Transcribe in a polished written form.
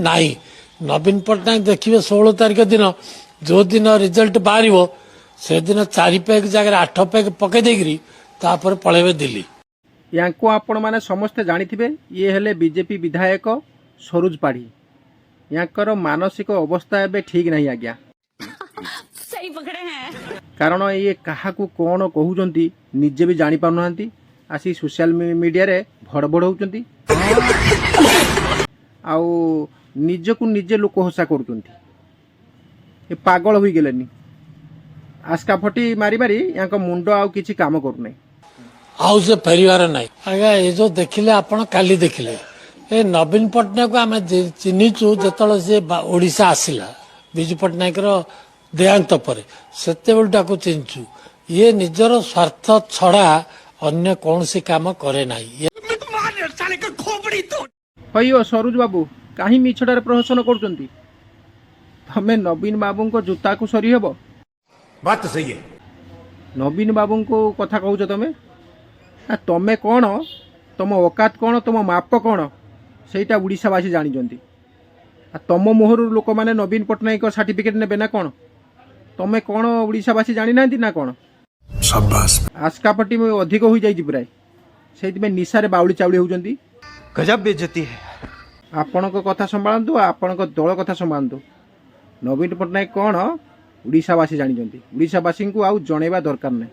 नहीं नवीन पट्टनायक देखिए 16 तारिख दिन जो दिन रिजल्ट बाहर से दिन 4 पैक जगह 8 पैक पकई देकरी तापर पलैबे दिल्ली। यांको आपण माने समस्ते जानिथिबे ये हेले बीजेपी विधायक सरोज पाढ़ी। यांकर मानसिक अवस्था एबे ठीक नहीं आज्ञा। सही पकड़े हैं। कारण ये काहाकू कौन कहउचंती निजे भी जानि पारुनांती आसी सोशल मीडिया रे भड़बड़ होउचंती आउ निजकू निजे लोक हसा करुचंती। ये पागल होई गेलेनी आस्का फटी मारी मारी यांक मुंड आउ किछि काम करू नै आउ से फेरिवार नहीं आज्ञा ये जो देखिले आपण काली देखिले ए नवीन पट्टनायक आम चिन्हीचु जो सी ओडिशा आसिला विजु पट्टनायक देहांत पर से चिन्हचु ये निजर स्वार्थ छड़ा अन्य कौन सी काम करे नहीं। अयो सरोज बाबू कहीं मिछटारे प्रहसन करुचंती तमे नवीन बाबू को जूता को सरी हेबो बात तो सही है। नवीन बाबू को कथा कहूच तमे तमे कौन तुम औकात कौन तुम माप कौन सेटा ओडिशावासी जानी तुम मोहर लोक मैंने नवीन पट्टनायक सर्टिफिकेट ने ना कौन तमे कौन ओडिशावासी जानी ना ना कौन आस्कापटी में अधिक हो जाए प्राय से निशारे बाउली चाउली होती गजब बेइज्जती है। आपण कथा संभालतु आपण दल कथा संभालतु नवीन पट्टनायक कौन ओडिशावासी जानी ओडिशावासी को आउ जणेबा दरकार नहीं।